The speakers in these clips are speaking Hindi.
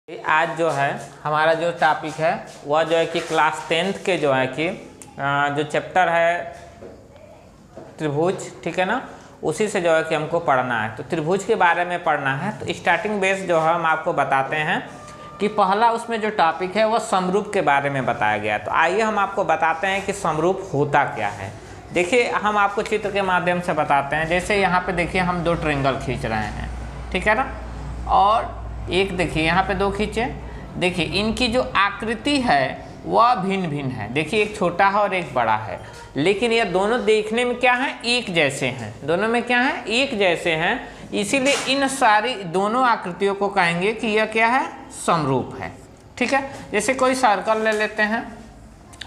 आज जो है हमारा जो टॉपिक है वह जो है कि क्लास 10th के जो है कि जो चैप्टर है त्रिभुज, ठीक है ना, उसी से जो है कि हमको पढ़ना है। तो त्रिभुज के बारे में पढ़ना है। तो स्टार्टिंग बेस जो है हम आपको बताते हैं कि पहला उसमें जो टॉपिक है वह समरूप के बारे में बताया गया है। तो आइए हम आपको बताते हैं कि समरूप होता क्या है। देखिए, हम आपको चित्र के माध्यम से बताते हैं। जैसे यहाँ पे देखिए हम दो ट्रायंगल खींच रहे हैं, ठीक है ना, और एक देखिए यहाँ पे दो खींचे। देखिए इनकी जो आकृति है वह भिन्न भिन्न है। देखिए एक छोटा है और एक बड़ा है, लेकिन ये दोनों देखने में क्या है, एक जैसे हैं। दोनों में क्या है, एक जैसे हैं। इसीलिए इन सारी दोनों आकृतियों को कहेंगे कि यह क्या है, समरूप है, ठीक है। जैसे कोई सर्कल ले लेते हैं,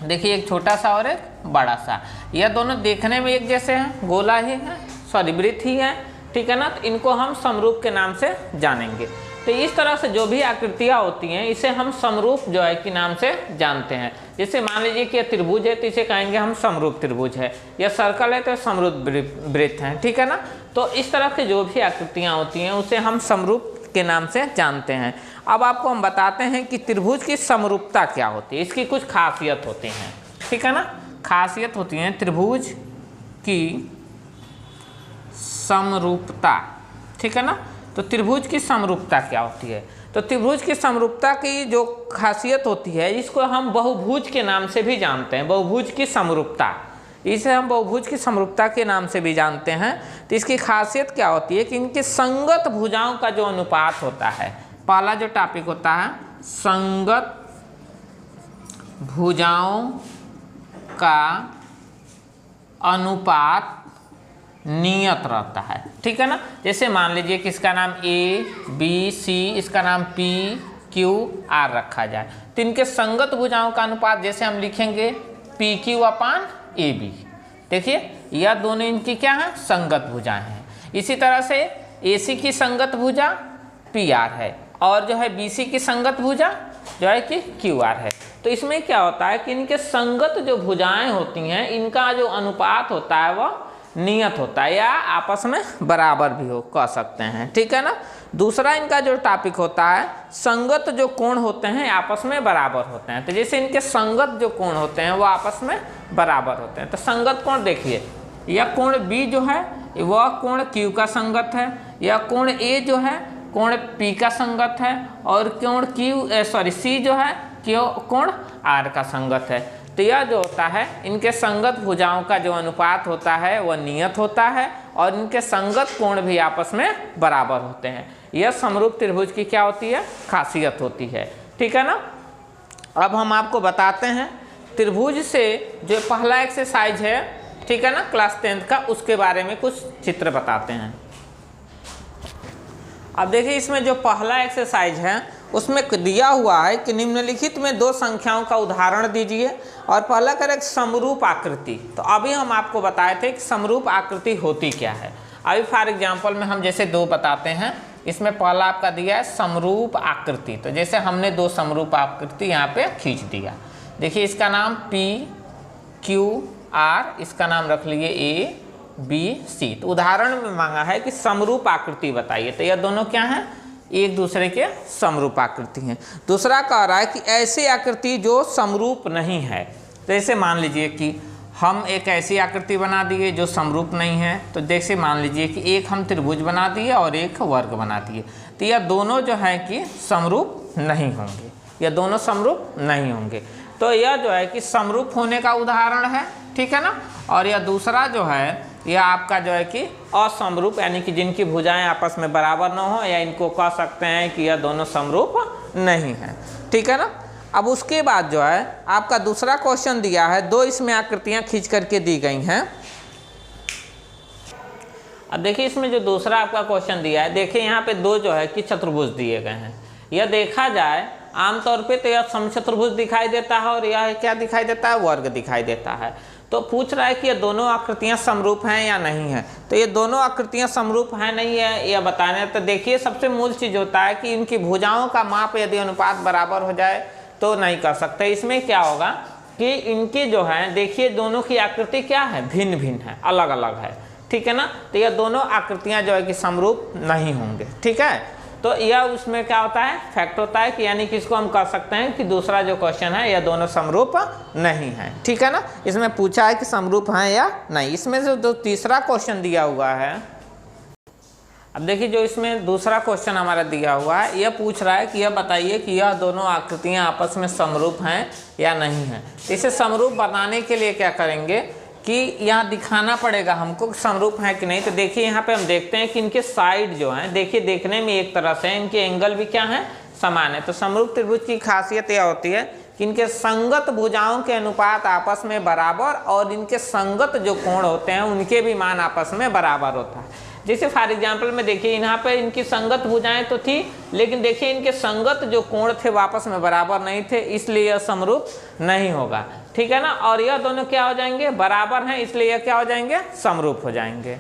देखिए एक छोटा सा और एक बड़ा सा, यह दोनों देखने में एक जैसे हैं, गोला ही है, सॉरी वृत्त ही है, ठीक है ना। तो इनको हम समरूप के नाम से जानेंगे। तो इस तरह से जो भी आकृतियाँ होती हैं इसे हम समरूप जो है कि नाम से जानते हैं। जैसे मान लीजिए कि यह त्रिभुज है तो इसे कहेंगे हम समरूप त्रिभुज है, यह सर्कल है तो समरूप वृत्त है, ठीक है ना। तो इस तरह की जो भी आकृतियाँ होती हैं उसे हम समरूप के नाम से जानते हैं। अब आपको हम बताते हैं कि त्रिभुज की समरूपता क्या होती है, इसकी कुछ खासियत होती हैं, ठीक है ना। खासियत होती हैं त्रिभुज की समरूपता, ठीक है ना। तो त्रिभुज की समरूपता क्या होती है, तो त्रिभुज की समरूपता की जो खासियत होती है इसको हम बहुभुज के नाम से भी जानते हैं। बहुभुज की समरूपता, इसे हम बहुभुज की समरूपता के नाम से भी जानते हैं। तो इसकी खासियत क्या होती है कि इनके संगत भुजाओं का जो अनुपात होता है, पहला जो टॉपिक होता है संगत भुजाओं का अनुपात नियत रहता है, ठीक है ना। जैसे मान लीजिए कि इसका नाम ए बी सी, इसका नाम पी क्यू आर रखा जाए, तो इनके संगत भुजाओं का अनुपात जैसे हम लिखेंगे p q upon a b. देखिए यह दोनों इनकी क्या है, संगत भुजाएं हैं। इसी तरह से ए सी की संगत भुजा पी आर है, और जो है बी सी की संगत भुजा जो है कि क्यू आर है। तो इसमें क्या होता है कि इनके संगत जो भुजाएं होती हैं इनका जो अनुपात होता है वह नियत होता है, या आपस में बराबर भी हो कह सकते हैं, ठीक है ना। दूसरा इनका जो टॉपिक होता है संगत जो कोण होते हैं आपस में बराबर होते हैं। तो जैसे इनके संगत जो कोण होते हैं वो आपस में बराबर होते हैं। तो संगत कोण देखिए, यह कोण बी जो है वह कोण क्यू का संगत है, यह कोण ए जो है कोण पी का संगत है, और कोण सी जो है कोण आर का संगत है। तो यह जो होता है इनके संगत भुजाओं का जो अनुपात होता है वह नियत होता है, और इनके संगत कोण भी आपस में बराबर होते हैं। यह समरूप त्रिभुज की क्या होती है, खासियत होती है, ठीक है ना। अब हम आपको बताते हैं त्रिभुज से जो पहला एक्सरसाइज है, ठीक है ना, क्लास 10th का, उसके बारे में कुछ चित्र बताते हैं। अब देखिए इसमें जो पहला एक्सरसाइज है उसमें दिया हुआ है कि निम्नलिखित में दो संख्याओं का उदाहरण दीजिए, और पहला करें समरूप आकृति। तो अभी हम आपको बताए थे कि समरूप आकृति होती क्या है। अभी फॉर एग्जांपल में हम जैसे दो बताते हैं, इसमें पहला आपका दिया है समरूप आकृति। तो जैसे हमने दो समरूप आकृति यहाँ पे खींच दिया। देखिए इसका नाम पी क्यू आर, इसका नाम रख लीजिए ए बी सी। तो उदाहरण में मांगा है कि समरूप आकृति बताइए। तो यह दोनों क्या हैं, एक दूसरे के समरूप आकृति हैं। दूसरा कह रहा है कि ऐसी आकृति जो समरूप नहीं है। तो जैसे मान लीजिए कि हम एक ऐसी आकृति बना दिए जो समरूप नहीं है। तो जैसे मान लीजिए कि एक हम त्रिभुज बना दिए और एक वर्ग बना दिए, तो यह दोनों जो है कि समरूप नहीं होंगे, यह दोनों समरूप नहीं होंगे। तो यह जो है कि समरूप होने का उदाहरण है, ठीक है ना। और यह दूसरा जो है यह आपका जो है कि असमरूप, यानी कि जिनकी भुजाएं आपस में बराबर न हो, या इनको कह सकते हैं कि यह दोनों समरूप नहीं है, ठीक है ना। अब उसके बाद जो है आपका दूसरा क्वेश्चन दिया है, दो इसमें आकृतियां खींच करके दी गई हैं। अब देखिए इसमें जो दूसरा आपका क्वेश्चन दिया है, देखिए यहाँ पे दो जो है कि चतुर्भुज दिए गए हैं। यह देखा जाए आमतौर पे तो यह समचतुर्भुज दिखाई देता है, और यह क्या दिखाई देता है, वर्ग दिखाई देता है। तो पूछ रहा है कि ये दोनों आकृतियां समरूप हैं या नहीं है। तो ये दोनों आकृतियां समरूप हैं नहीं है यह बताने। तो देखिए सबसे मूल चीज़ होता है कि इनकी भुजाओं का माप यदि अनुपात बराबर हो जाए तो नहीं कर सकते। इसमें क्या होगा कि इनकी जो है, देखिए दोनों की आकृति क्या है, भिन्न भिन्न है, अलग अलग है, ठीक है ना। तो यह दोनों आकृतियां जो है कि समरूप नहीं होंगे, ठीक है। तो यह उसमें क्या होता है, फैक्ट होता है कि यानी कि इसको हम कह सकते हैं कि दूसरा जो क्वेश्चन है यह दोनों समरूप नहीं है। ठीक है ना, इसमें पूछा है कि समरूप हैं या नहीं। इसमें से जो तीसरा क्वेश्चन दिया हुआ है, अब देखिए जो इसमें दूसरा क्वेश्चन हमारा दिया हुआ है, यह पूछ रहा है कि यह बताइए कि यह दोनों आकृतियां आपस में समरूप हैं या नहीं हैं। इसे समरूप बनाने के लिए क्या करेंगे कि यहाँ दिखाना पड़ेगा हमको कि समरूप है कि नहीं। तो देखिए यहाँ पे हम देखते हैं कि इनके साइड जो हैं, देखिए देखने में एक तरह से इनके एंगल भी क्या हैं, समान है। तो समरूप त्रिभुज की खासियत यह होती है कि इनके संगत भुजाओं के अनुपात आपस में बराबर और इनके संगत जो कोण होते हैं उनके भी मान आपस में बराबर होता है। जैसे फॉर एग्जाम्पल में देखिए यहाँ पे इनकी संगत भुजाएं तो थी, लेकिन देखिए इनके संगत जो कोण थे वो आपस में बराबर नहीं थे, इसलिए यह समरूप नहीं होगा। ठीक है ना, और यह दोनों क्या हो जाएंगे, बराबर हैं, इसलिए यह क्या हो जाएंगे, समरूप हो जाएंगे।